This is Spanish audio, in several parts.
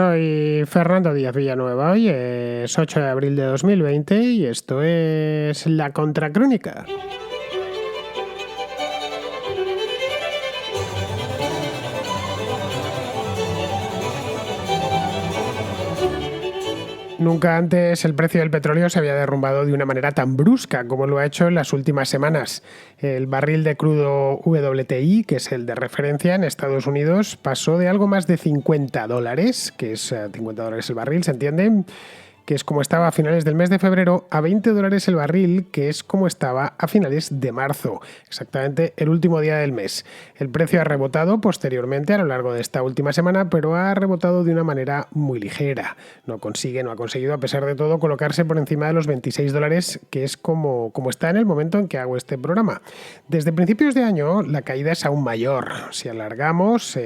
Soy Fernando Díaz Villanueva, hoy es 8 de abril de 2020 y esto es La Contracrónica. Nunca antes el precio del petróleo se había derrumbado de una manera tan brusca como lo ha hecho en las últimas semanas. El barril de crudo WTI, que es el de referencia en Estados Unidos, pasó de algo más de $50, que es $50 el barril, ¿se entiende?, que es como estaba a finales del mes de febrero, a $20 el barril, que es como estaba a finales de marzo, exactamente el último día del mes. El precio ha rebotado posteriormente a lo largo de esta última semana, pero ha rebotado de una manera muy ligera. No ha conseguido, a pesar de todo, colocarse por encima de los $26, que es como está en el momento en que hago este programa. Desde principios de año, la caída es aún mayor. Si alargamos,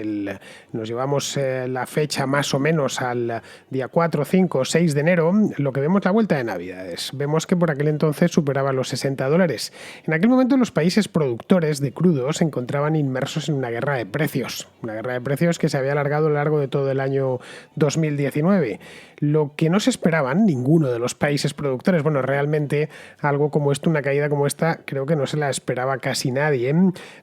nos llevamos la fecha más o menos al día 4, 5, 6 de enero, lo que vemos la vuelta de Navidades. Vemos que por aquel entonces superaba los $60. En aquel momento los países productores de crudo se encontraban inmersos en una guerra de precios. Una guerra de precios que se había alargado a lo largo de todo el año 2019. Lo que no se esperaban ninguno de los países productores, bueno, realmente algo como esto, una caída como esta, creo que no se la esperaba casi nadie.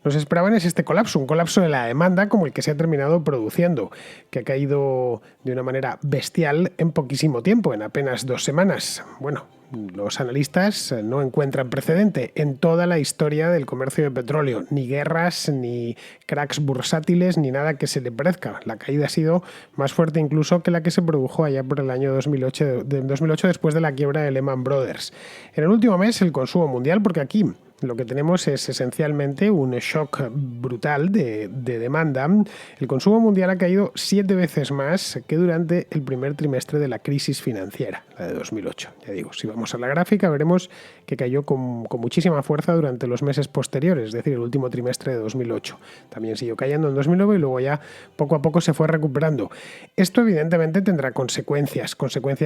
Nos esperaban es este colapso, un colapso de la demanda como el que se ha terminado produciendo, que ha caído de una manera bestial en poquísimo tiempo, en apenas 2 semanas. Bueno, los analistas no encuentran precedente en toda la historia del comercio de petróleo, ni guerras, ni cracks bursátiles, ni nada que se le parezca. La caída ha sido más fuerte incluso que la que se produjo allá por el año 2008 después de la quiebra de Lehman Brothers. En el último mes el consumo mundial, porque aquí lo que tenemos es esencialmente un shock brutal de demanda. El consumo mundial ha caído 7 veces más que durante el primer trimestre de la crisis financiera, la de 2008. Ya digo, si vamos a la gráfica veremos que cayó con muchísima fuerza durante los meses posteriores, es decir, el último trimestre de 2008. También siguió cayendo en 2009 y luego ya poco a poco se fue recuperando. Esto evidentemente tendrá consecuencias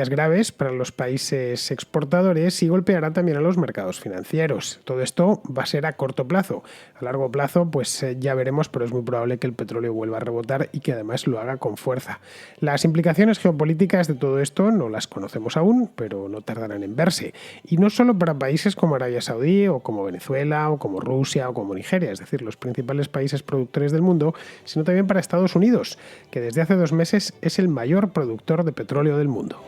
graves para los países exportadores y golpeará también a los mercados financieros. Todo esto va a ser a corto plazo. A largo plazo, pues ya veremos, pero es muy probable que el petróleo vuelva a rebotar y que además lo haga con fuerza. Las implicaciones geopolíticas de todo esto no las conocemos aún, pero no tardarán en verse. Y no solo para países como Arabia Saudí, o como Venezuela, o como Rusia, o como Nigeria, es decir, los principales países productores del mundo, sino también para Estados Unidos, que desde hace 2 meses es el mayor productor de petróleo del mundo.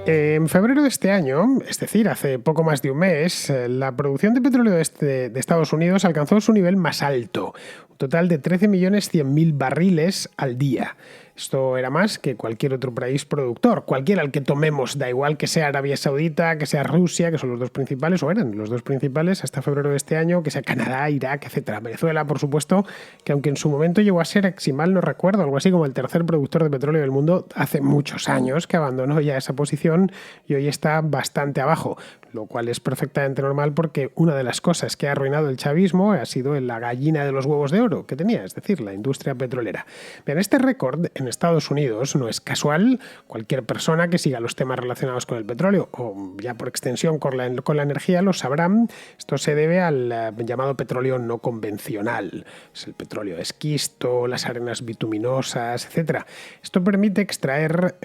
En febrero de este año, es decir, hace poco más de un mes, la producción de petróleo de Estados Unidos alcanzó su nivel más alto, un total de 13.100.000 barriles al día. Esto era más que cualquier otro país productor, cualquiera al que tomemos, da igual que sea Arabia Saudita, que sea Rusia, que son los dos principales, o eran los dos principales hasta febrero de este año, que sea Canadá, Irak, etc. Venezuela, por supuesto, que aunque en su momento llegó a ser, si mal no recuerdo, algo así como el tercer productor de petróleo del mundo, hace muchos años que abandonó ya esa posición y hoy está bastante abajo, lo cual es perfectamente normal porque una de las cosas que ha arruinado el chavismo ha sido la gallina de los huevos de oro que tenía, es decir, la industria petrolera. Bien, este récord en Estados Unidos no es casual. Cualquier persona que siga los temas relacionados con el petróleo o ya por extensión con la energía lo sabrán. Esto se debe al llamado petróleo no convencional. Es el petróleo de esquisto, las arenas bituminosas, etc. Esto permite extraer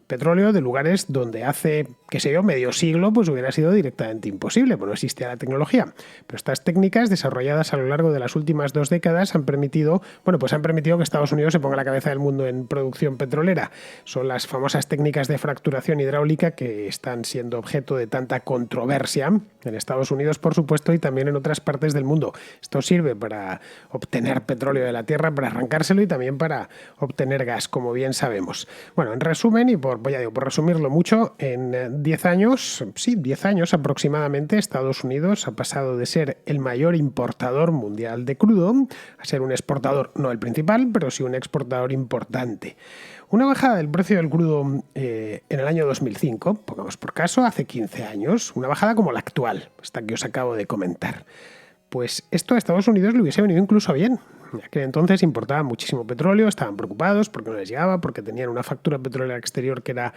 petróleo de lugares donde hace, qué sé yo, medio siglo pues hubiera sido directamente imposible, pues no existía la tecnología. Pero estas técnicas desarrolladas a lo largo de las últimas 2 décadas han permitido que Estados Unidos se ponga a la cabeza del mundo en producción petrolera. Son las famosas técnicas de fracturación hidráulica que están siendo objeto de tanta controversia en Estados Unidos, por supuesto, y también en otras partes del mundo. Esto sirve para obtener petróleo de la tierra, para arrancárselo y también para obtener gas, como bien sabemos. Bueno, en resumen y por resumirlo mucho, en 10 años aproximadamente, Estados Unidos ha pasado de ser el mayor importador mundial de crudo a ser un exportador, no el principal, pero sí un exportador importante. Una bajada del precio del crudo en el año 2005, pongamos por caso, hace 15 años, una bajada como la actual, esta que os acabo de comentar. Pues esto a Estados Unidos le hubiese venido incluso bien. En aquel entonces importaban muchísimo petróleo, estaban preocupados porque no les llegaba, porque tenían una factura petrolera exterior que era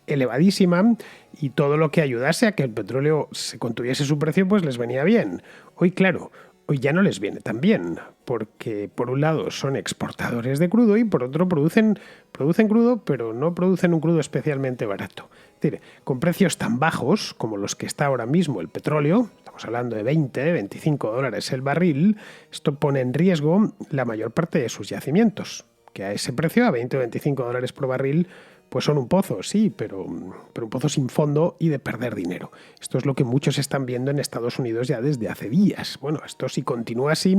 elevadísima y todo lo que ayudase a que el petróleo se contuviese su precio pues les venía bien. Hoy, claro, hoy ya no les viene tan bien, porque por un lado son exportadores de crudo y por otro producen crudo, pero no producen un crudo especialmente barato. Es decir, con precios tan bajos como los que está ahora mismo el petróleo, estamos hablando de 20, 25 dólares el barril, esto pone en riesgo la mayor parte de sus yacimientos, que a ese precio, a 20 o 25 dólares por barril, pues son un pozo, sí, pero un pozo sin fondo y de perder dinero. Esto es lo que muchos están viendo en Estados Unidos ya desde hace días. Bueno, esto si continúa así,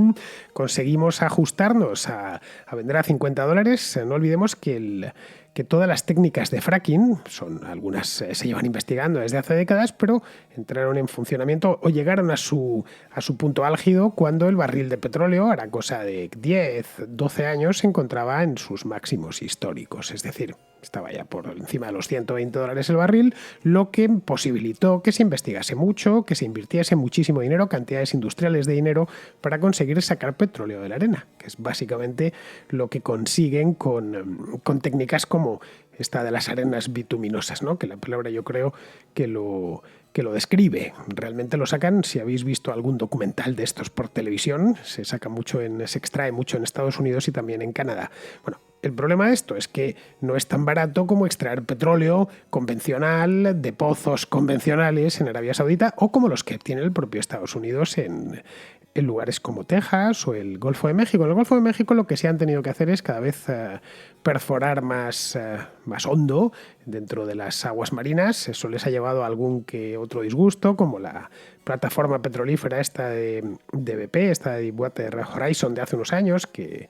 conseguimos ajustarnos a vender a 50 dólares. No olvidemos que todas las técnicas de fracking, algunas se llevan investigando desde hace décadas, pero entraron en funcionamiento o llegaron a su punto álgido cuando el barril de petróleo, hará cosa de 10, 12 años, se encontraba en sus máximos históricos. Es decir, estaba ya por encima de los 120 dólares el barril, lo que posibilitó que se investigase mucho, que se invirtiese muchísimo dinero, cantidades industriales de dinero, para conseguir sacar petróleo de la arena, que es básicamente lo que consiguen con técnicas como esta de las arenas bituminosas, ¿no? Que la palabra yo creo que lo describe. Realmente lo sacan, si habéis visto algún documental de estos por televisión, se extrae mucho en Estados Unidos y también en Canadá. Bueno, el problema de esto es que no es tan barato como extraer petróleo convencional de pozos convencionales en Arabia Saudita o como los que tiene el propio Estados Unidos en lugares como Texas o el Golfo de México. En el Golfo de México lo que se han tenido que hacer es cada vez perforar más hondo dentro de las aguas marinas. Eso les ha llevado a algún que otro disgusto, como la plataforma petrolífera esta de BP, esta de Deepwater Horizon de hace unos años, que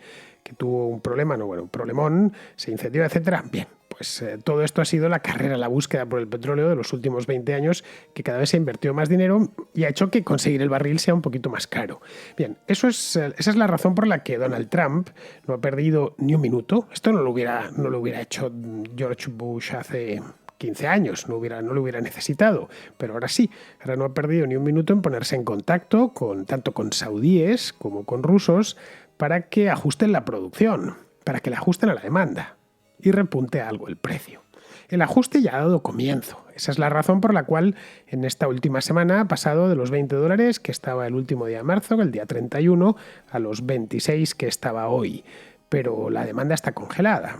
tuvo un problema, un problemón, se incendió, etcétera. Bien, pues todo esto ha sido la carrera, la búsqueda por el petróleo de los últimos 20 años, que cada vez se invirtió más dinero y ha hecho que conseguir el barril sea un poquito más caro. Bien, esa es la razón por la que Donald Trump no ha perdido ni un minuto. Esto no lo hubiera hecho George Bush hace 15 años, no lo hubiera necesitado, pero ahora sí, ahora no ha perdido ni un minuto en ponerse en contacto tanto con saudíes como con rusos para que ajusten la producción, para que la ajusten a la demanda y repunte algo el precio. El ajuste ya ha dado comienzo. Esa es la razón por la cual en esta última semana ha pasado de los 20 dólares que estaba el último día de marzo, el día 31, a los 26 que estaba hoy. Pero la demanda está congelada.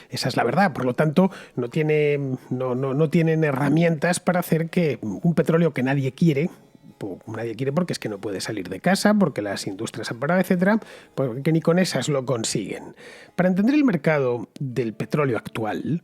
Esa es la verdad. Por lo tanto, no tienen herramientas para hacer que un petróleo que nadie quiere porque es que no puede salir de casa, porque las industrias han parado, etcétera, porque ni con esas lo consiguen. Para entender el mercado del petróleo actual,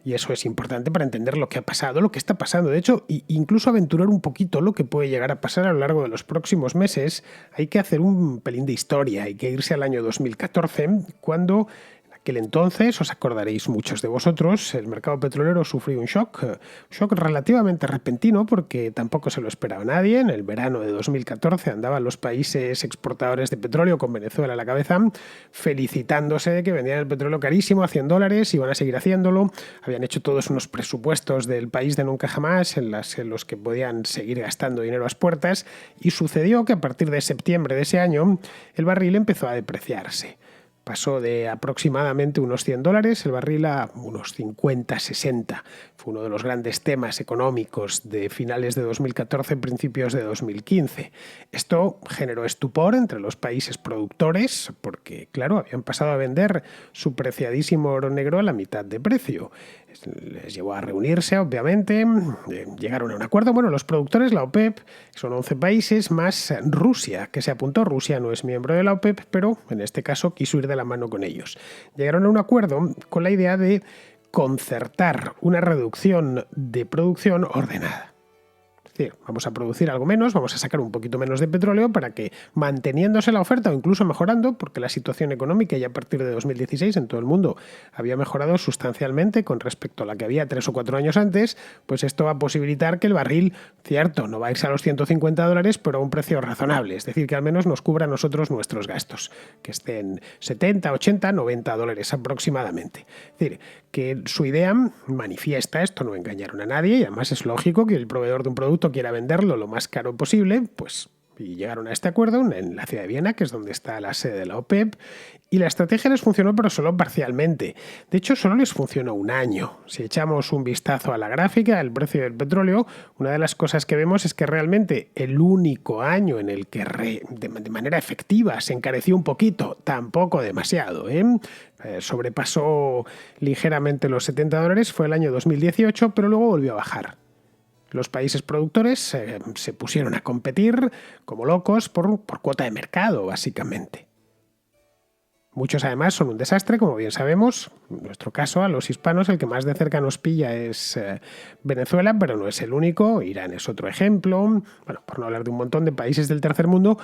y eso es importante para entender lo que ha pasado, lo que está pasando, de hecho, incluso aventurar un poquito lo que puede llegar a pasar a lo largo de los próximos meses, hay que hacer un pelín de historia, hay que irse al año 2014, cuando aquel entonces, os acordaréis muchos de vosotros, el mercado petrolero sufrió un shock relativamente repentino porque tampoco se lo esperaba nadie. En el verano de 2014 andaban los países exportadores de petróleo con Venezuela a la cabeza felicitándose de que vendían el petróleo carísimo a 100 dólares, iban a seguir haciéndolo. Habían hecho todos unos presupuestos del país de nunca jamás en los que podían seguir gastando dinero a las puertas y sucedió que a partir de septiembre de ese año el barril empezó a depreciarse. Pasó de aproximadamente unos 100 dólares el barril a unos 50, 60. Fue uno de los grandes temas económicos de finales de 2014, principios de 2015. Esto generó estupor entre los países productores porque, claro, habían pasado a vender su preciadísimo oro negro a la mitad de precio. Les llevó a reunirse, obviamente, llegaron a un acuerdo. Bueno, los productores, la OPEP, son 11 países, más Rusia, que se apuntó. Rusia no es miembro de la OPEP, pero en este caso quiso ir de la mano con ellos. Llegaron a un acuerdo con la idea de concertar una reducción de producción ordenada. Es decir, vamos a producir algo menos, vamos a sacar un poquito menos de petróleo para que, manteniéndose la oferta o incluso mejorando, porque la situación económica ya a partir de 2016 en todo el mundo había mejorado sustancialmente con respecto a la que había 3 o 4 años antes, pues esto va a posibilitar que el barril, cierto, no va a irse a los 150 dólares, pero a un precio razonable, es decir, que al menos nos cubra a nosotros nuestros gastos, que estén 70, 80, 90 dólares aproximadamente. Es decir, que su idea manifiesta esto, no engañaron a nadie y además es lógico que el proveedor de un producto quiera venderlo lo más caro posible, pues Y llegaron a este acuerdo en la ciudad de Viena, que es donde está la sede de la OPEP, y la estrategia les funcionó, pero solo parcialmente. De hecho, solo les funcionó un año. Si echamos un vistazo a la gráfica del precio del petróleo, una de las cosas que vemos es que realmente el único año en el que de manera efectiva se encareció un poquito, tampoco demasiado, sobrepasó ligeramente los $70, fue el año 2018, pero luego volvió a bajar. Los países productores se pusieron a competir como locos por cuota de mercado, básicamente. Muchos además son un desastre, como bien sabemos. En nuestro caso, a los hispanos, el que más de cerca nos pilla es Venezuela, pero no es el único. Irán es otro ejemplo. Bueno, por no hablar de un montón de países del tercer mundo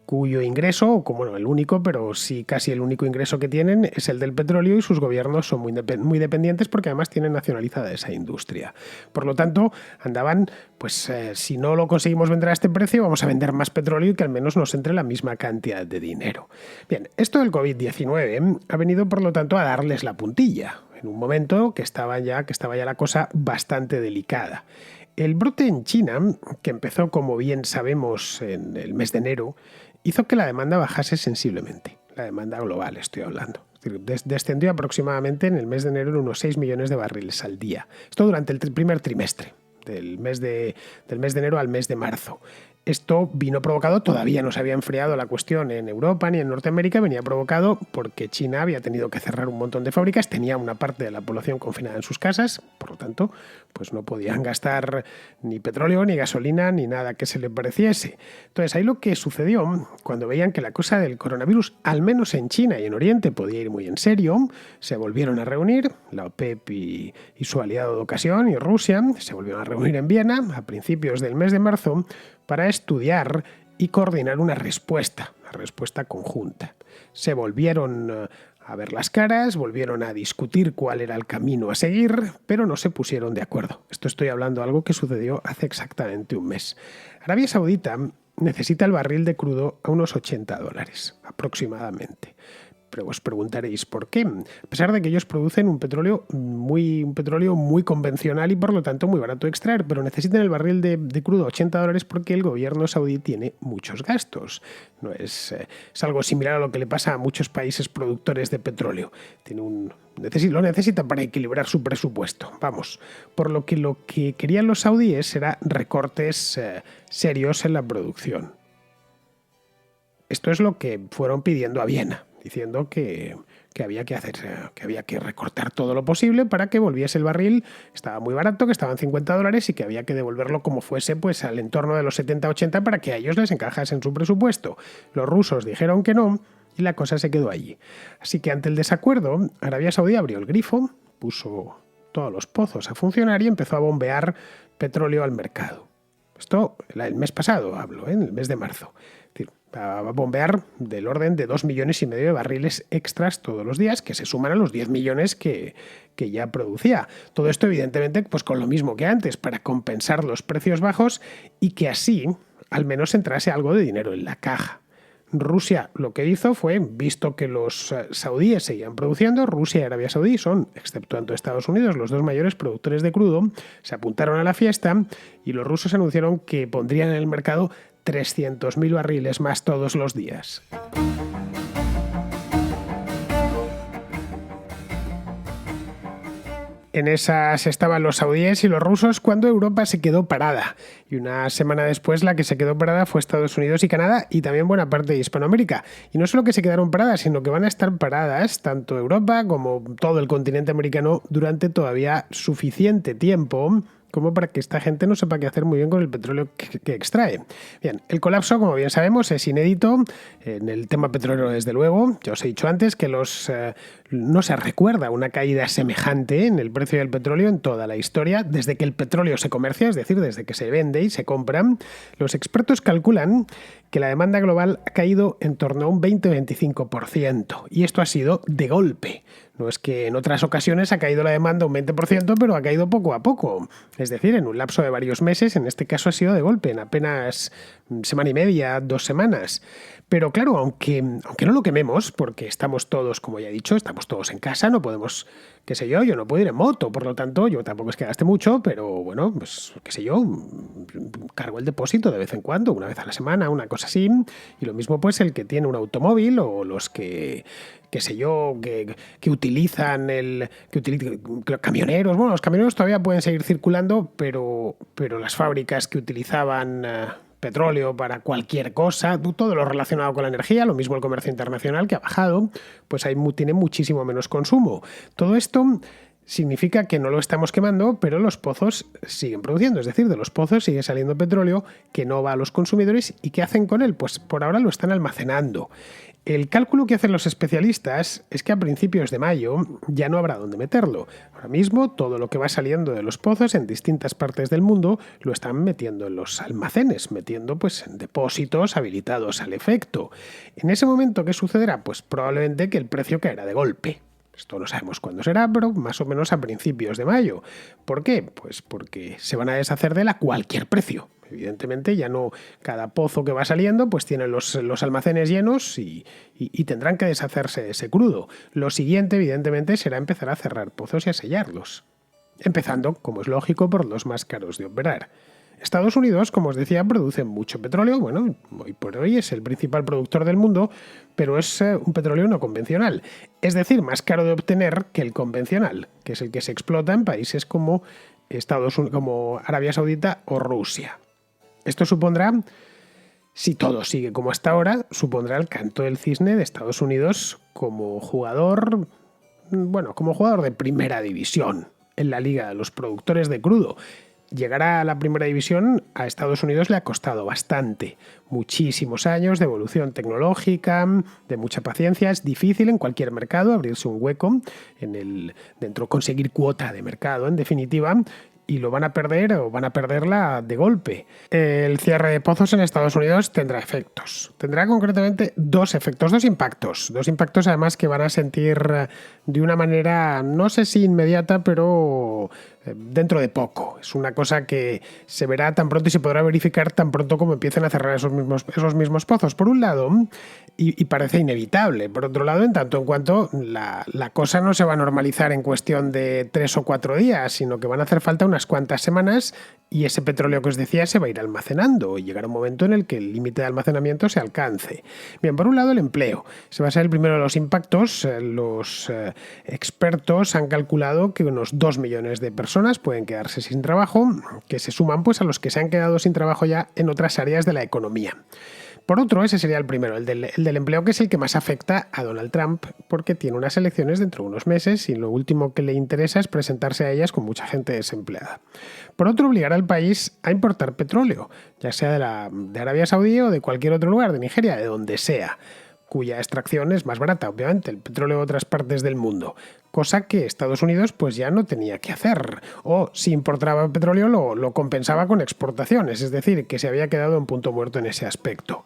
cuyo ingreso, como no el único, pero sí casi el único ingreso que tienen es el del petróleo, y sus gobiernos son muy dependientes porque además tienen nacionalizada esa industria. Por lo tanto, andaban, si no lo conseguimos vender a este precio, vamos a vender más petróleo y que al menos nos entre la misma cantidad de dinero. Bien, esto del COVID-19 ha venido, por lo tanto, a darles la puntilla, en un momento que estaba ya la cosa bastante delicada. El brote en China, que empezó, como bien sabemos, en el mes de enero, hizo que la demanda bajase sensiblemente. La demanda global, estoy hablando. Descendió aproximadamente en el mes de enero en unos 6 millones de barriles al día. Esto durante el primer trimestre, del mes de enero al mes de marzo. Esto vino provocado, todavía no se había enfriado la cuestión en Europa ni en Norteamérica, venía provocado porque China había tenido que cerrar un montón de fábricas, tenía una parte de la población confinada en sus casas, por lo tanto, pues no podían gastar ni petróleo, ni gasolina, ni nada que se le pareciese. Entonces, ahí lo que sucedió, cuando veían que la cosa del coronavirus, al menos en China y en Oriente, podía ir muy en serio, se volvieron a reunir, la OPEP y su aliado de ocasión, y Rusia, se volvieron a reunir en Viena a principios del mes de marzo, para estudiar y coordinar una respuesta conjunta. Se volvieron a ver las caras, volvieron a discutir cuál era el camino a seguir, pero no se pusieron de acuerdo. Esto estoy hablando de algo que sucedió hace exactamente un mes. Arabia Saudita necesita el barril de crudo a unos $80 aproximadamente. Pero os preguntaréis por qué. A pesar de que ellos producen un petróleo muy convencional y por lo tanto muy barato de extraer, pero necesitan el barril de crudo a $80 porque el gobierno saudí tiene muchos gastos. No es algo similar a lo que le pasa a muchos países productores de petróleo. Lo necesita para equilibrar su presupuesto. Vamos, por lo que querían los saudíes era recortes serios en la producción. Esto es lo que fueron pidiendo a Viena, diciendo que había que recortar todo lo posible para que volviese el barril. Estaba muy barato, que estaban $50 y que había que devolverlo como fuese, pues al entorno de los 70-80 para que a ellos les encajase en su presupuesto. Los rusos dijeron que no y la cosa se quedó allí. Así que ante el desacuerdo, Arabia Saudí abrió el grifo, puso todos los pozos a funcionar y empezó a bombear petróleo al mercado. Esto el mes pasado hablo, en el mes de marzo. A bombear del orden de 2,5 millones de barriles extras todos los días, que se suman a los 10 millones que ya producía. Todo esto, evidentemente, pues con lo mismo que antes, para compensar los precios bajos y que así al menos entrase algo de dinero en la caja. Rusia lo que hizo fue, visto que los saudíes seguían produciendo, Rusia y Arabia Saudí son, exceptuando Estados Unidos, los dos mayores productores de crudo, se apuntaron a la fiesta y los rusos anunciaron que pondrían en el mercado 300.000 barriles más todos los días. En esas estaban los saudíes y los rusos cuando Europa se quedó parada. Y una semana después la que se quedó parada fue Estados Unidos y Canadá y también buena parte de Hispanoamérica. Y no solo que se quedaron paradas, sino que van a estar paradas tanto Europa como todo el continente americano durante todavía suficiente tiempo como para que esta gente no sepa qué hacer muy bien con el petróleo que extrae. Bien, el colapso, como bien sabemos, es inédito en el tema petrolero, desde luego. Ya os he dicho antes que no se recuerda una caída semejante en el precio del petróleo en toda la historia, desde que el petróleo se comercia, es decir, desde que se vende y se compra. Los expertos calculan que la demanda global ha caído en torno a un 20-25%, y esto ha sido de golpe. No es que en otras ocasiones ha caído la demanda un 20%, pero ha caído poco a poco. Es decir, en un lapso de varios meses, en este caso ha sido de golpe. En apenas semana y media, 2 semanas. Pero claro, aunque no lo quememos, porque estamos todos, como ya he dicho, estamos todos en casa, no podemos, qué sé yo no puedo ir en moto, por lo tanto, yo tampoco es que gaste mucho, pero bueno, pues qué sé yo, cargo el depósito de vez en cuando, una vez a la semana, una cosa así, y lo mismo pues el que tiene un automóvil o los que qué sé yo, que utilizan camioneros. Bueno, los camioneros todavía pueden seguir circulando, pero las fábricas que utilizaban petróleo para cualquier cosa, todo lo relacionado con la energía, lo mismo el comercio internacional que ha bajado, pues ahí tiene muchísimo menos consumo. Todo esto significa que no lo estamos quemando, pero los pozos siguen produciendo, es decir, de los pozos sigue saliendo petróleo que no va a los consumidores. ¿Y qué hacen con él? Pues por ahora lo están almacenando. El cálculo que hacen los especialistas es que a principios de mayo ya no habrá dónde meterlo. Ahora mismo todo lo que va saliendo de los pozos en distintas partes del mundo lo están metiendo en los almacenes, metiendo pues en depósitos habilitados al efecto. En ese momento, ¿qué sucederá? Pues probablemente que el precio caerá de golpe. Esto no sabemos cuándo será, pero más o menos a principios de mayo. ¿Por qué? Pues porque se van a deshacer de él a cualquier precio. Evidentemente ya no cada pozo que va saliendo pues tiene los almacenes llenos y tendrán que deshacerse de ese crudo. Lo siguiente evidentemente será empezar a cerrar pozos y a sellarlos. Empezando, como es lógico, por los más caros de operar. Estados Unidos, como os decía, produce mucho petróleo. Bueno, hoy por hoy es el principal productor del mundo, pero es un petróleo no convencional. Es decir, más caro de obtener que el convencional, que es el que se explota en países como como Arabia Saudita o Rusia. Esto supondrá, si todo sigue como hasta ahora, supondrá el canto del cisne de Estados Unidos como jugador de primera división en la liga de los productores de crudo. Llegar a la primera división a Estados Unidos le ha costado bastante. Muchísimos años de evolución tecnológica, de mucha paciencia. Es difícil en cualquier mercado abrirse un hueco, conseguir cuota de mercado, en definitiva, y lo van a perder o van a perderla de golpe. El cierre de pozos en Estados Unidos tendrá efectos. Tendrá concretamente dos efectos, dos impactos. Dos impactos además que van a sentir de una manera, no sé si inmediata, pero dentro de poco. Es una cosa que se verá tan pronto y se podrá verificar tan pronto como empiecen a cerrar esos mismos pozos. Por un lado, y parece inevitable. Por otro lado, en tanto en cuanto la cosa no se va a normalizar en cuestión de 3 o 4 días, sino que van a hacer falta unas cuantas semanas y ese petróleo que os decía se va a ir almacenando y llegará un momento en el que el límite de almacenamiento se alcance. Bien, por un lado el empleo. Se va a ser el primero de los impactos. Los expertos han calculado que unos 2 millones de personas pueden quedarse sin trabajo, que se suman pues a los que se han quedado sin trabajo ya en otras áreas de la economía. Por otro, ese sería el primero, el del empleo, que es el que más afecta a Donald Trump, porque tiene unas elecciones dentro de unos meses y lo último que le interesa es presentarse a ellas con mucha gente desempleada. Por otro, obligará al país a importar petróleo, ya sea de Arabia Saudí o de cualquier otro lugar, de Nigeria, de donde sea, cuya extracción es más barata, obviamente, el petróleo de otras partes del mundo, cosa que Estados Unidos pues ya no tenía que hacer, o si importaba petróleo lo compensaba con exportaciones, es decir, que se había quedado en punto muerto en ese aspecto.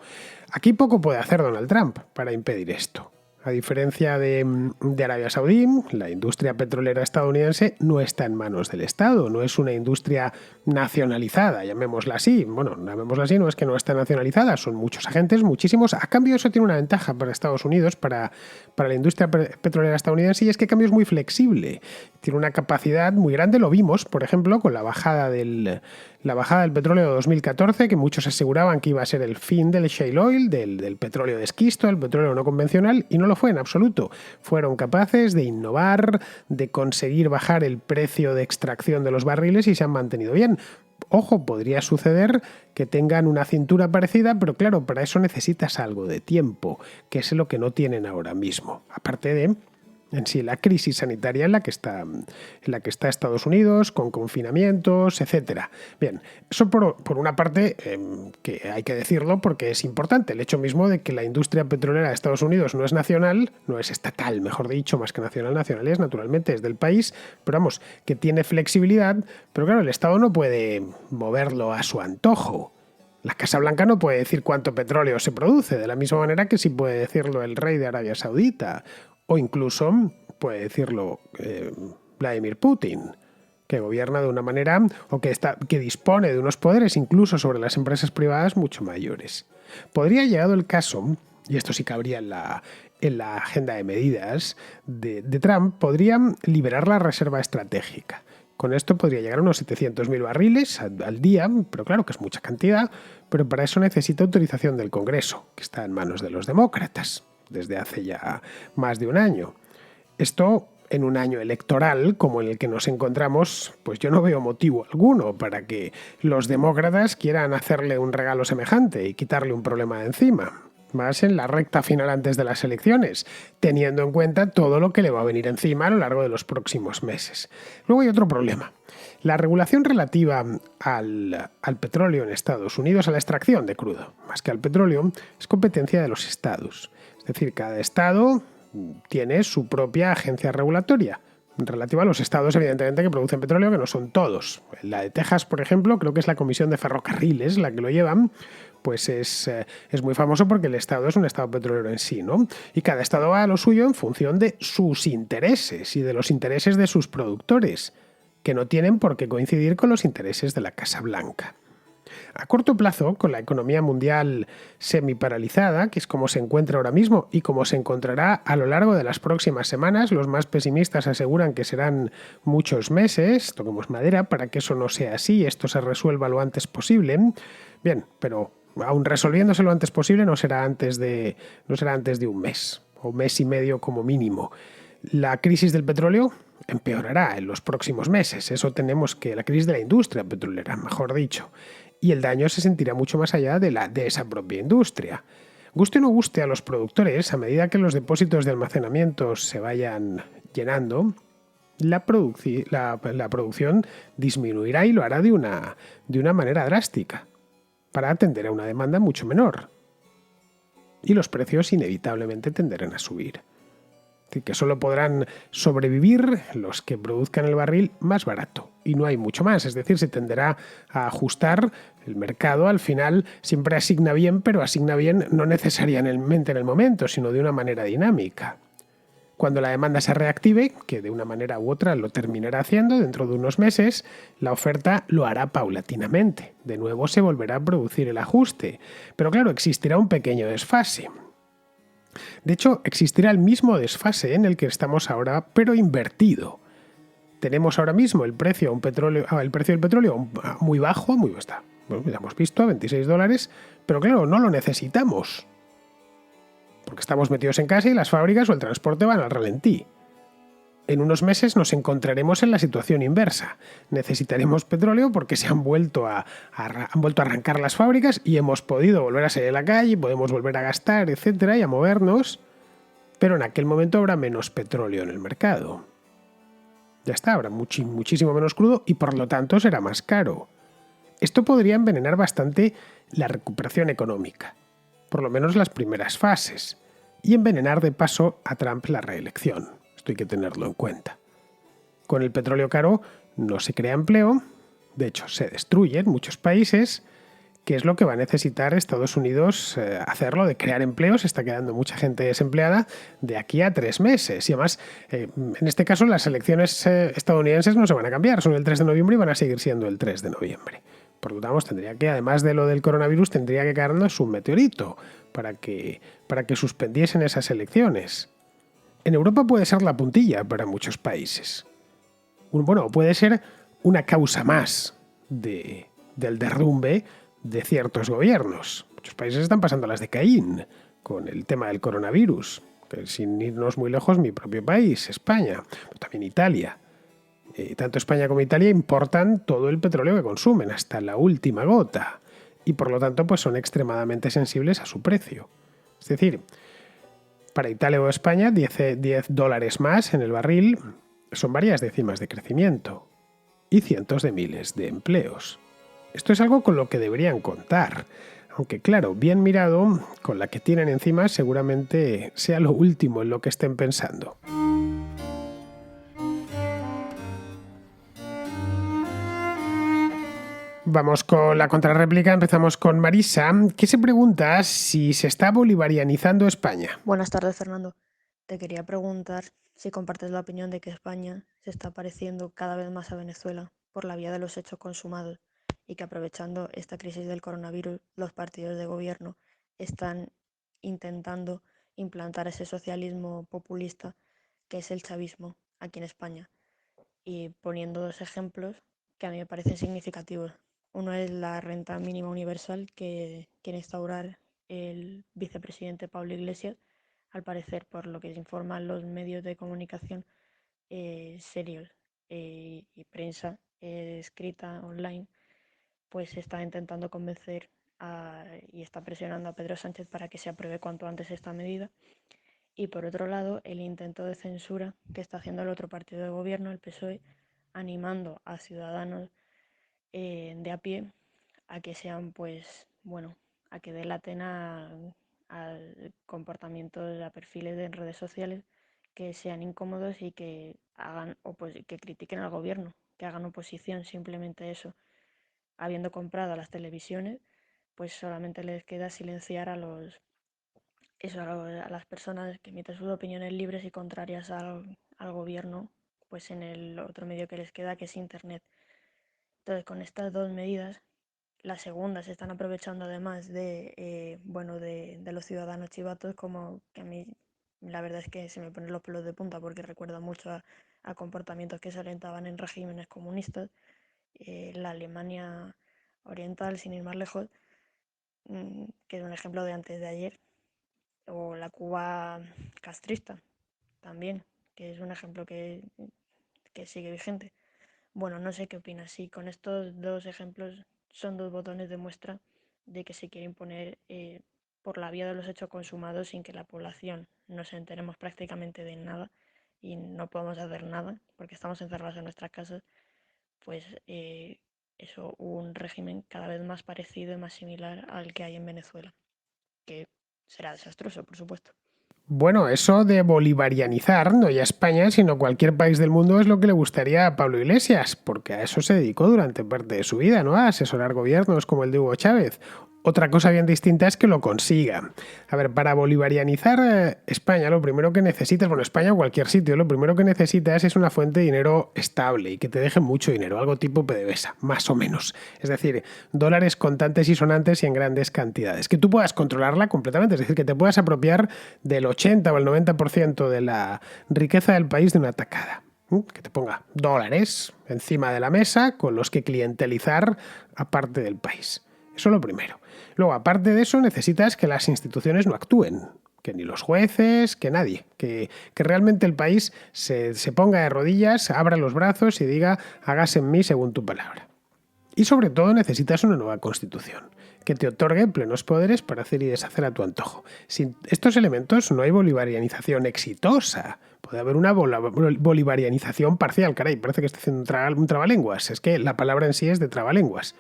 Aquí poco puede hacer Donald Trump para impedir esto. A diferencia de Arabia Saudí, la industria petrolera estadounidense no está en manos del Estado, no es una industria nacionalizada, llamémosla así. Bueno, llamémosla así, no es que no esté nacionalizada, son muchos agentes, muchísimos. A cambio, eso tiene una ventaja para Estados Unidos, para la industria petrolera estadounidense, y es que a cambio es muy flexible. Tiene una capacidad muy grande, lo vimos, por ejemplo, con la bajada del petróleo de 2014, que muchos aseguraban que iba a ser el fin del shale oil, del petróleo de esquisto, el petróleo no convencional, y no lo fue en absoluto. Fueron capaces de innovar, de conseguir bajar el precio de extracción de los barriles y se han mantenido bien. Ojo, podría suceder que tengan una cintura parecida, pero claro, para eso necesitas algo de tiempo, que es lo que no tienen ahora mismo. Aparte de en sí la crisis sanitaria en la que está Estados Unidos, con confinamientos, etcétera. Bien, eso por una parte, que hay que decirlo porque es importante, el hecho mismo de que la industria petrolera de Estados Unidos no es nacional, no es estatal, mejor dicho, más que nacional es, naturalmente, es del país, pero vamos, que tiene flexibilidad, pero claro, el Estado no puede moverlo a su antojo. La Casa Blanca no puede decir cuánto petróleo se produce, de la misma manera que sí puede decirlo el rey de Arabia Saudita, o incluso puede decirlo Vladimir Putin. que gobierna de una manera o que dispone de unos poderes incluso sobre las empresas privadas mucho mayores. Podría, llegado el caso, y esto sí cabría en la agenda de medidas de Trump, podría liberar la reserva estratégica. Con esto podría llegar a unos 700.000 barriles al día, pero claro que es mucha cantidad, pero para eso necesita autorización del Congreso, que está en manos de los demócratas desde hace ya más de un año. Esto, en un año electoral como en el que nos encontramos, pues yo no veo motivo alguno para que los demócratas quieran hacerle un regalo semejante y quitarle un problema de encima. Más en la recta final antes de las elecciones, teniendo en cuenta todo lo que le va a venir encima a lo largo de los próximos meses. Luego hay otro problema. La regulación relativa al petróleo en Estados Unidos, a la extracción de crudo, más que al petróleo, es competencia de los estados. Es decir, cada estado tiene su propia agencia regulatoria, relativa a los estados, evidentemente, que producen petróleo, que no son todos. La de Texas, por ejemplo, creo que es la Comisión de Ferrocarriles la que lo llevan, pues es muy famoso porque el estado es un estado petrolero en sí, ¿no? Y cada estado va a lo suyo en función de sus intereses y de los intereses de sus productores, que no tienen por qué coincidir con los intereses de la Casa Blanca. A corto plazo, con la economía mundial semiparalizada, que es como se encuentra ahora mismo y como se encontrará a lo largo de las próximas semanas, los más pesimistas aseguran que serán muchos meses, toquemos madera, para que eso no sea así y esto se resuelva lo antes posible. Bien, pero aun resolviéndose lo antes posible no será antes de un mes o mes y medio como mínimo. La crisis del petróleo empeorará en los próximos meses. Eso tenemos que la crisis de la industria petrolera, mejor dicho. Y el daño se sentirá mucho más allá de esa propia industria. Guste o no guste a los productores, a medida que los depósitos de almacenamiento se vayan llenando, la producción disminuirá y lo hará de una manera drástica, para atender a una demanda mucho menor. Y los precios inevitablemente tenderán a subir. Que solo podrán sobrevivir los que produzcan el barril más barato. Y no hay mucho más, es decir, se tenderá a ajustar el mercado. Al final siempre asigna bien, pero asigna bien no necesariamente en el momento, sino de una manera dinámica. Cuando la demanda se reactive, que de una manera u otra lo terminará haciendo dentro de unos meses, la oferta lo hará paulatinamente. De nuevo se volverá a producir el ajuste. Pero claro, existirá un pequeño desfase. De hecho, existirá el mismo desfase en el que estamos ahora, pero invertido. Tenemos ahora mismo el precio del petróleo muy bajo, ya hemos visto, a $26, pero claro, no lo necesitamos. Porque estamos metidos en casa y las fábricas o el transporte van al ralentí. En unos meses nos encontraremos en la situación inversa. Necesitaremos petróleo porque se han vuelto a arrancar las fábricas y hemos podido volver a salir a la calle, podemos volver a gastar, etcétera, y a movernos. Pero en aquel momento habrá menos petróleo en el mercado. Ya está, habrá muchísimo menos crudo y por lo tanto será más caro. Esto podría envenenar bastante la recuperación económica, por lo menos las primeras fases, y envenenar de paso a Trump la reelección. Esto hay que tenerlo en cuenta. Con el petróleo caro no se crea empleo, de hecho se destruye en muchos países, que es lo que va a necesitar Estados Unidos hacerlo, de crear empleo. Se está quedando mucha gente desempleada de aquí a 3 meses. Y además, en este caso, las elecciones estadounidenses no se van a cambiar, son el 3 de noviembre y van a seguir siendo el 3 de noviembre. Por lo tanto, tendría que, además de lo del coronavirus, tendría que caernos un meteorito para que suspendiesen esas elecciones. En Europa puede ser la puntilla para muchos países. Bueno, puede ser una causa más del derrumbe de ciertos gobiernos. Muchos países están pasando las de Caín con el tema del coronavirus. Que sin irnos muy lejos, mi propio país, España, pero también Italia. Tanto España como Italia importan todo el petróleo que consumen, hasta la última gota. Y por lo tanto, pues son extremadamente sensibles a su precio. Es decir, para Italia o España, $10 más en el barril son varias décimas de crecimiento y cientos de miles de empleos. Esto es algo con lo que deberían contar, aunque claro, bien mirado, con la que tienen encima seguramente sea lo último en lo que estén pensando. Vamos con la contrarréplica, empezamos con Marisa, que se pregunta si se está bolivarianizando España. Buenas tardes, Fernando. Te quería preguntar si compartes la opinión de que España se está pareciendo cada vez más a Venezuela por la vía de los hechos consumados y que aprovechando esta crisis del coronavirus, los partidos de gobierno están intentando implantar ese socialismo populista que es el chavismo aquí en España. Y poniendo dos ejemplos que a mí me parecen significativos. Uno es la renta mínima universal que quiere instaurar el vicepresidente Pablo Iglesias, al parecer, por lo que informan los medios de comunicación serios y prensa escrita online, pues está intentando convencer y está presionando a Pedro Sánchez para que se apruebe cuanto antes esta medida. Y por otro lado, el intento de censura que está haciendo el otro partido de gobierno, el PSOE, animando a ciudadanos de a pie a que sean, pues, bueno, a que delaten a comportamientos, a perfiles de redes sociales que sean incómodos y que hagan que critiquen al gobierno, que hagan oposición, simplemente eso. Habiendo comprado las televisiones, pues solamente les queda silenciar a las personas que emiten sus opiniones libres y contrarias al gobierno, pues en el otro medio que les queda, que es Internet. Entonces, con estas dos medidas, las segundas se están aprovechando además de los ciudadanos chivatos, como que a mí la verdad es que se me ponen los pelos de punta porque recuerda mucho a comportamientos que se alentaban en regímenes comunistas, la Alemania oriental, sin ir más lejos, que es un ejemplo de antes de ayer, o la Cuba castrista también, que es un ejemplo que sigue vigente. Bueno, no sé qué opinas. Sí, con estos dos ejemplos son dos botones de muestra de que se quiere imponer por la vía de los hechos consumados sin que la población nos enteremos prácticamente de nada y no podamos hacer nada porque estamos encerrados en nuestras casas, pues eso, un régimen cada vez más parecido y más similar al que hay en Venezuela, que será desastroso, por supuesto. Bueno, eso de bolivarianizar, no ya España, sino cualquier país del mundo es lo que le gustaría a Pablo Iglesias, porque a eso se dedicó durante parte de su vida, ¿no? A asesorar gobiernos como el de Hugo Chávez. Otra cosa bien distinta es que lo consiga. A ver, para bolivarianizar España, lo primero que necesitas, bueno, España o cualquier sitio, lo primero que necesitas es una fuente de dinero estable y que te deje mucho dinero, algo tipo PDVSA, más o menos. Es decir, dólares contantes y sonantes y en grandes cantidades. Que tú puedas controlarla completamente, es decir, que te puedas apropiar del 80 o el 90% de la riqueza del país de una tacada. Que te ponga dólares encima de la mesa con los que clientelizar a parte del país. Eso es lo primero. Luego, aparte de eso, necesitas que las instituciones no actúen. Que ni los jueces, que nadie. Que realmente el país se ponga de rodillas, abra los brazos y diga, hágase en mí según tu palabra. Y sobre todo necesitas una nueva constitución que te otorgue plenos poderes para hacer y deshacer a tu antojo. Sin estos elementos no hay bolivarianización exitosa. Puede haber una bolivarianización parcial. Caray, parece que estoy haciendo un trabalenguas. Es que la palabra en sí es de trabalenguas.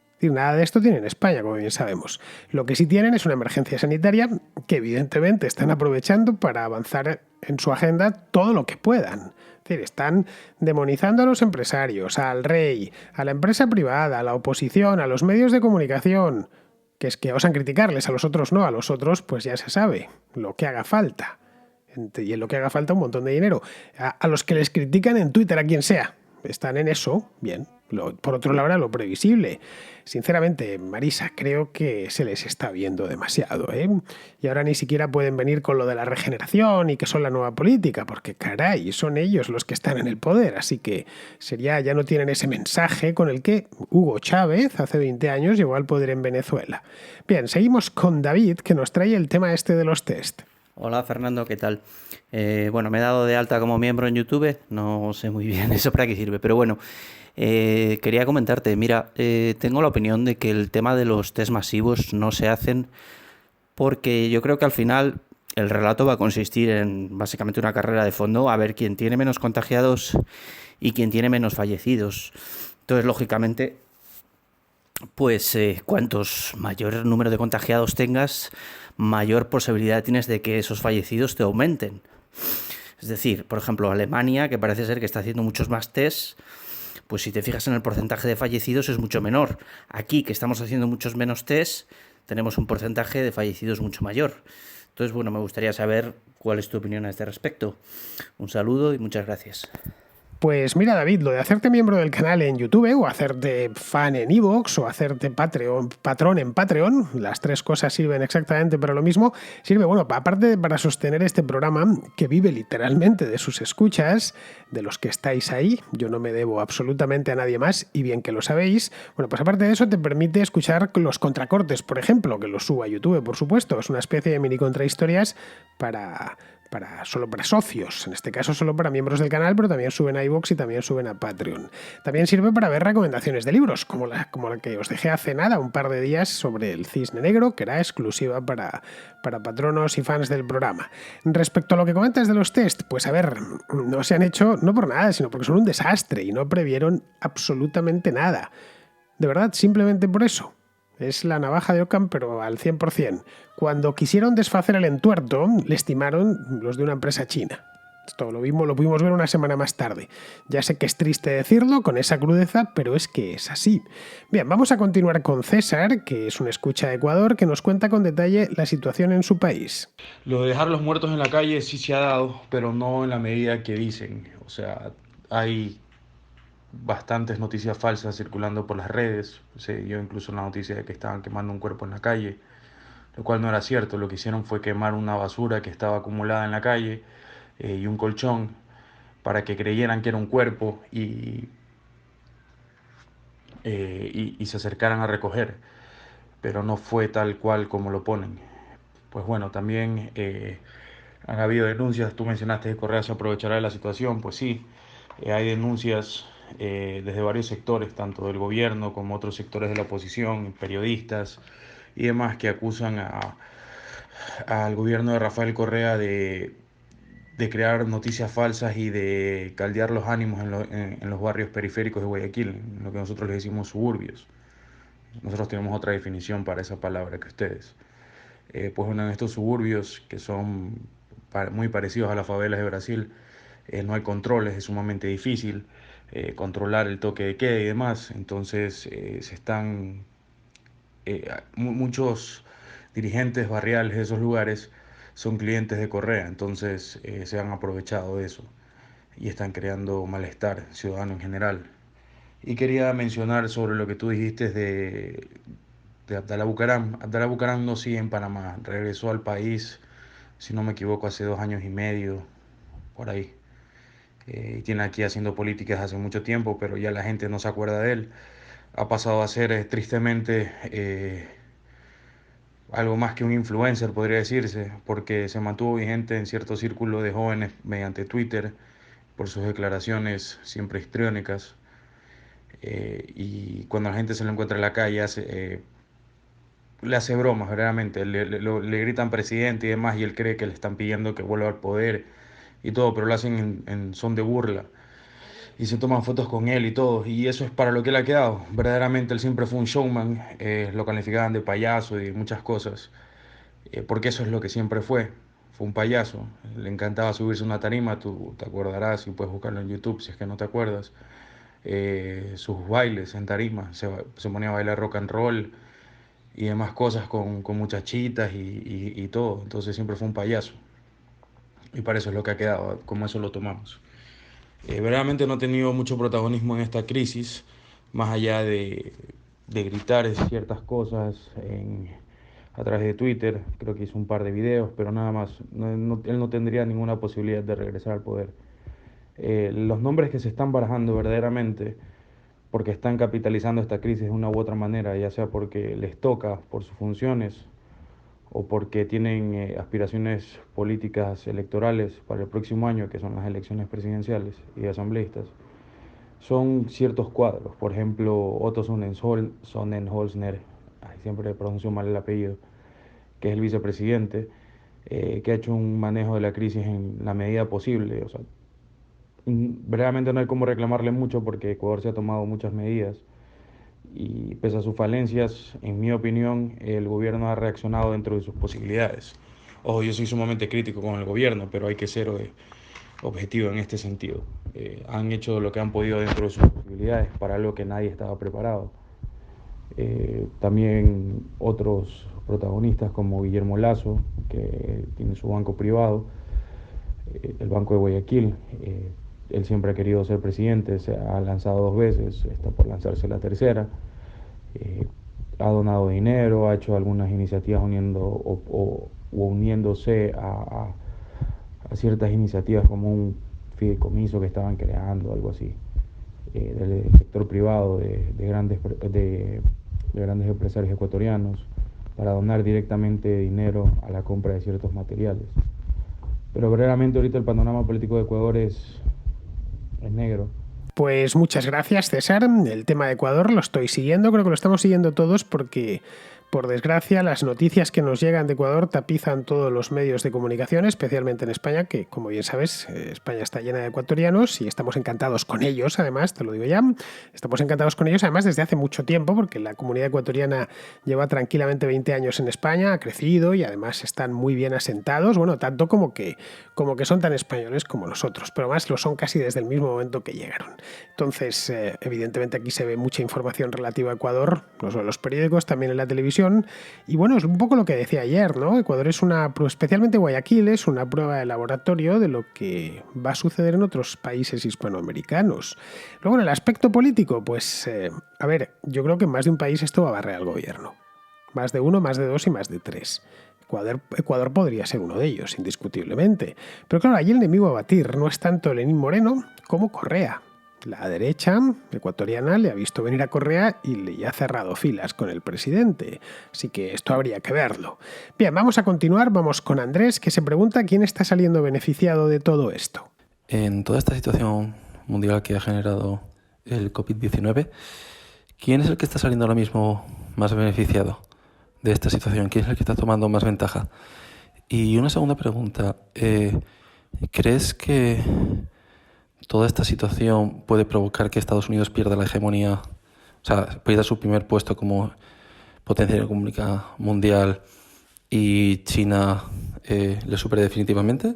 Es decir, nada de esto tienen en España, como bien sabemos. Lo que sí tienen es una emergencia sanitaria que evidentemente están aprovechando para avanzar en su agenda todo lo que puedan. Es decir, están demonizando a los empresarios, al rey, a la empresa privada, a la oposición, a los medios de comunicación, que es que osan criticarles, a los otros no, a los otros pues ya se sabe, lo que haga falta. Y en lo que haga falta un montón de dinero. A los que les critican en Twitter, a quien sea, están en eso, bien. Por otro lado, lo previsible. Sinceramente, Marisa, creo que se les está viendo demasiado, ¿eh? Y ahora ni siquiera pueden venir con lo de la regeneración y que son la nueva política, porque caray, son ellos los que están en el poder. Así que ya no tienen ese mensaje con el que Hugo Chávez hace 20 años llegó al poder en Venezuela. Bien, seguimos con David, que nos trae el tema este de los test. Hola Fernando, ¿qué tal? Bueno, me he dado de alta como miembro en YouTube, no sé muy bien eso para qué sirve, pero bueno, quería comentarte, mira, tengo la opinión de que el tema de los test masivos no se hacen porque yo creo que al final el relato va a consistir en básicamente una carrera de fondo a ver quién tiene menos contagiados y quién tiene menos fallecidos. Entonces, lógicamente, pues cuantos mayor número de contagiados tengas, mayor posibilidad tienes de que esos fallecidos te aumenten. Es decir, por ejemplo, Alemania, que parece ser que está haciendo muchos más tests, pues si te fijas en el porcentaje de fallecidos es mucho menor. Aquí, que estamos haciendo muchos menos tests, tenemos un porcentaje de fallecidos mucho mayor. Entonces, bueno, me gustaría saber cuál es tu opinión a este respecto. Un saludo y muchas gracias. Pues mira, David, lo de hacerte miembro del canal en YouTube o hacerte fan en iVoox o hacerte patrón en Patreon, las tres cosas sirven exactamente para lo mismo, sirve, bueno, aparte de para sostener este programa que vive literalmente de sus escuchas, de los que estáis ahí, yo no me debo absolutamente a nadie más y bien que lo sabéis, bueno, pues aparte de eso te permite escuchar los contracortes, por ejemplo, que los subo a YouTube, por supuesto, es una especie de mini contrahistorias solo para socios, en este caso solo para miembros del canal, pero también suben a iVoox y también suben a Patreon. También sirve para ver recomendaciones de libros, como la que os dejé hace nada, un par de días, sobre El Cisne Negro, que era exclusiva para patronos y fans del programa. Respecto a lo que comentas de los test, pues a ver, no se han hecho, no por nada, sino porque son un desastre y no previeron absolutamente nada. De verdad, simplemente por eso. Es la navaja de Occam, pero al 100%. Cuando quisieron desfacer el entuerto, le estimaron los de una empresa china. Esto lo pudimos ver una semana más tarde. Ya sé que es triste decirlo con esa crudeza, pero es que es así. Bien, vamos a continuar con César, que es un escucha de Ecuador, que nos cuenta con detalle la situación en su país. Lo de dejar los muertos en la calle sí se ha dado, pero no en la medida que dicen. O sea, hay bastantes noticias falsas circulando por las redes. Se dio incluso la noticia de que estaban quemando un cuerpo en la calle, lo cual no era cierto. Lo que hicieron fue quemar una basura que estaba acumulada en la calle y un colchón para que creyeran que era un cuerpo y se acercaran a recoger, pero no fue tal cual como lo ponen. Pues bueno, también han habido denuncias. Tú mencionaste que Correa se aprovechará de la situación. Pues sí, hay denuncias desde varios sectores, tanto del gobierno como otros sectores de la oposición, periodistas y demás, que acusan al gobierno de Rafael Correa de crear noticias falsas y de caldear los ánimos en los barrios periféricos de Guayaquil, en lo que nosotros le decimos suburbios. Nosotros tenemos otra definición para esa palabra que ustedes. Pues bueno, en estos suburbios que son muy parecidos a las favelas de Brasil, no hay controles, es sumamente difícil controlar el toque de queda y demás. Entonces muchos dirigentes barriales de esos lugares son clientes de Correa, entonces se han aprovechado de eso y están creando malestar ciudadano en general. Y quería mencionar sobre lo que tú dijiste de Abdalá Bucaram. Abdalá Bucaram no sigue en Panamá, regresó al país, si no me equivoco, hace 2 años y medio, por ahí. Y tiene aquí haciendo políticas hace mucho tiempo, pero ya la gente no se acuerda de él. Ha pasado a ser tristemente algo más que un influencer, podría decirse, porque se mantuvo vigente en cierto círculo de jóvenes mediante Twitter por sus declaraciones siempre histriónicas. Y cuando la gente se lo encuentra en la calle, le hace bromas, verdaderamente. Le gritan presidente y demás, y él cree que le están pidiendo que vuelva al poder y todo, pero lo hacen en son de burla. Y se toman fotos con él y todo. Y eso es para lo que él ha quedado. Verdaderamente él siempre fue un showman. Lo calificaban de payaso y muchas cosas. Porque eso es lo que siempre fue. Fue un payaso. Le encantaba subirse a una tarima. Tú te acordarás y puedes buscarlo en YouTube si es que no te acuerdas. Sus bailes en tarima. Se ponía a bailar rock and roll y demás cosas con muchachitas y todo. Entonces siempre fue un payaso. Y para eso es lo que ha quedado. Como eso lo tomamos. Verdaderamente no ha tenido mucho protagonismo en esta crisis, más allá de gritar ciertas cosas a través de Twitter. Creo que hizo un par de videos, pero nada más. Él no tendría ninguna posibilidad de regresar al poder. Los nombres que se están barajando verdaderamente, porque están capitalizando esta crisis de una u otra manera, ya sea porque les toca por sus funciones o porque tienen aspiraciones políticas electorales para el próximo año, que son las elecciones presidenciales y asambleístas, son ciertos cuadros. Por ejemplo, Otto Sonnenholzner, siempre pronuncio mal el apellido, que es el vicepresidente, que ha hecho un manejo de la crisis en la medida posible. O sea, verdaderamente no hay cómo reclamarle mucho porque Ecuador se ha tomado muchas medidas y pese a sus falencias, en mi opinión, el gobierno ha reaccionado dentro de sus posibilidades. Ojo, yo soy sumamente crítico con el gobierno, pero hay que ser objetivo en este sentido. Han hecho lo que han podido dentro de sus posibilidades para algo que nadie estaba preparado. También otros protagonistas como Guillermo Lasso, que tiene su banco privado, el Banco de Guayaquil. Él siempre ha querido ser presidente, se ha lanzado 2 veces, está por lanzarse la tercera. Ha donado dinero, ha hecho algunas iniciativas uniéndose a ciertas iniciativas como un fideicomiso que estaban creando, algo así, del sector privado, de grandes empresarios ecuatorianos, para donar directamente dinero a la compra de ciertos materiales. Pero verdaderamente ahorita el panorama político de Ecuador es negro. Pues muchas gracias, César. El tema de Ecuador lo estoy siguiendo, creo que lo estamos siguiendo todos porque, por desgracia, las noticias que nos llegan de Ecuador tapizan todos los medios de comunicación, especialmente en España, que, como bien sabes, España está llena de ecuatorianos y estamos encantados con ellos, además, te lo digo ya, estamos encantados con ellos, además, desde hace mucho tiempo, porque la comunidad ecuatoriana lleva tranquilamente 20 años en España, ha crecido y además están muy bien asentados, bueno, tanto como que son tan españoles como nosotros, pero más lo son casi desde el mismo momento que llegaron. Entonces, evidentemente aquí se ve mucha información relativa a Ecuador, no solo en los periódicos, también en la televisión. Y bueno, es un poco lo que decía ayer, ¿no? Ecuador es especialmente Guayaquil, es una prueba de laboratorio de lo que va a suceder en otros países hispanoamericanos. Luego, en el aspecto político, pues, yo creo que en más de un país esto va a barrer al gobierno. Más de uno, más de dos y más de tres. Ecuador podría ser uno de ellos, indiscutiblemente. Pero claro, allí el enemigo a batir no es tanto Lenín Moreno como Correa. La derecha ecuatoriana le ha visto venir a Correa y le ha cerrado filas con el presidente. Así que esto habría que verlo. Bien, vamos a continuar. Vamos con Andrés, que se pregunta quién está saliendo beneficiado de todo esto. En toda esta situación mundial que ha generado el COVID-19, ¿quién es el que está saliendo ahora mismo más beneficiado de esta situación? ¿Quién es el que está tomando más ventaja? Y una segunda pregunta. ¿Crees que toda esta situación puede provocar que Estados Unidos pierda la hegemonía, o sea, pierda su primer puesto como potencia económica mundial y China le supere definitivamente?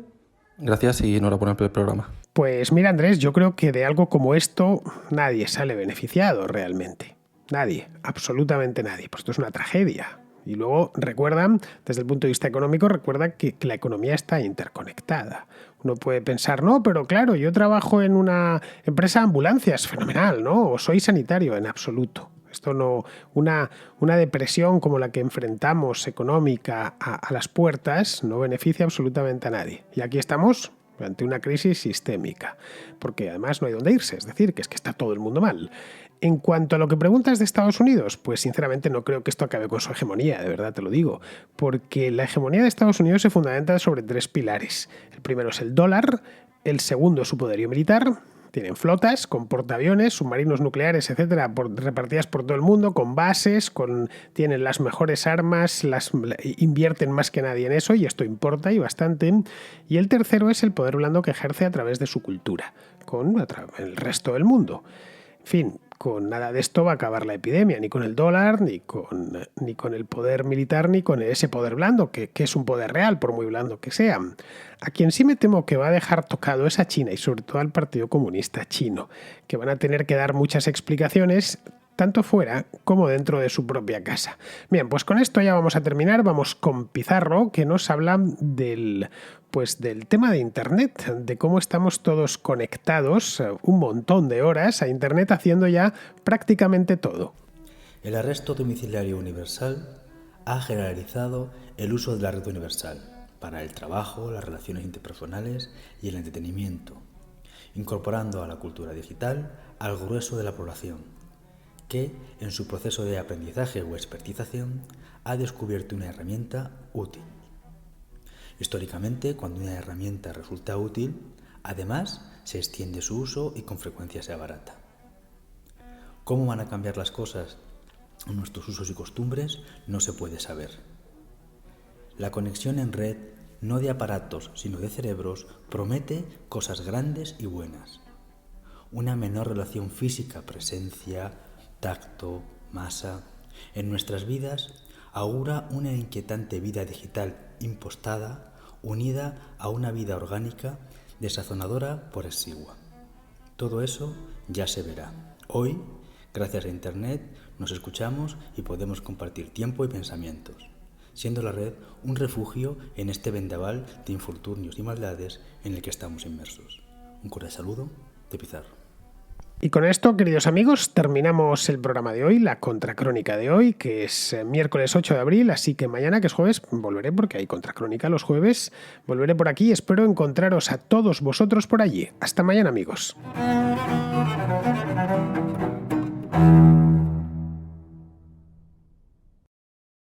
Gracias y enhorabuena por el programa. Pues mira, Andrés, yo creo que de algo como esto nadie sale beneficiado realmente. Nadie, absolutamente nadie. Pues esto es una tragedia. Y luego recuerda, desde el punto de vista económico, recuerda que la economía está interconectada. Uno puede pensar, no, pero claro, yo trabajo en una empresa de ambulancias, fenomenal, ¿no? O soy sanitario, en absoluto. Esto no, una depresión como la que enfrentamos económica a las puertas no beneficia absolutamente a nadie. Y aquí estamos ante una crisis sistémica, porque además no hay dónde irse, es decir, que está todo el mundo mal. En cuanto a lo que preguntas de Estados Unidos, pues sinceramente no creo que esto acabe con su hegemonía, de verdad te lo digo, porque la hegemonía de Estados Unidos se fundamenta sobre 3 pilares. El primero es el dólar, el segundo es su poderío militar. Tienen flotas con portaaviones, submarinos nucleares, etcétera, repartidas por todo el mundo, con bases, tienen las mejores armas, invierten más que nadie en eso y esto importa y bastante. Y el tercero es el poder blando que ejerce a través de su cultura, con el resto del mundo. En fin, con nada de esto va a acabar la epidemia, ni con el dólar, ni con el poder militar, ni con ese poder blando, que es un poder real, por muy blando que sea. A quien sí me temo que va a dejar tocado es a China y sobre todo al Partido Comunista Chino, que van a tener que dar muchas explicaciones tanto fuera como dentro de su propia casa. Bien, pues con esto ya vamos a terminar. Vamos con Pizarro, que nos habla del tema de Internet, de cómo estamos todos conectados un montón de horas a Internet haciendo ya prácticamente todo. El arresto domiciliario universal ha generalizado el uso de la red universal para el trabajo, las relaciones interpersonales y el entretenimiento, incorporando a la cultura digital al grueso de la población, que, en su proceso de aprendizaje o expertización, ha descubierto una herramienta útil. Históricamente, cuando una herramienta resulta útil, además se extiende su uso y con frecuencia se abarata. ¿Cómo van a cambiar las cosas en nuestros usos y costumbres? No se puede saber. La conexión en red, no de aparatos, sino de cerebros, promete cosas grandes y buenas. Una menor relación física, presencia, tacto, masa, en nuestras vidas augura una inquietante vida digital impostada, unida a una vida orgánica desazonadora por exigua. Todo eso ya se verá. Hoy, gracias a Internet, nos escuchamos y podemos compartir tiempo y pensamientos. siendo la red un refugio en este vendaval de infortunios y maldades en el que estamos inmersos. Un cordial saludo de Pizarro. Y con esto, queridos amigos, terminamos el programa de hoy, la contracrónica de hoy, que es miércoles 8 de abril, así que mañana, que es jueves, volveré porque hay contracrónica los jueves. Volveré por aquí y espero encontraros a todos vosotros por allí. Hasta mañana, amigos.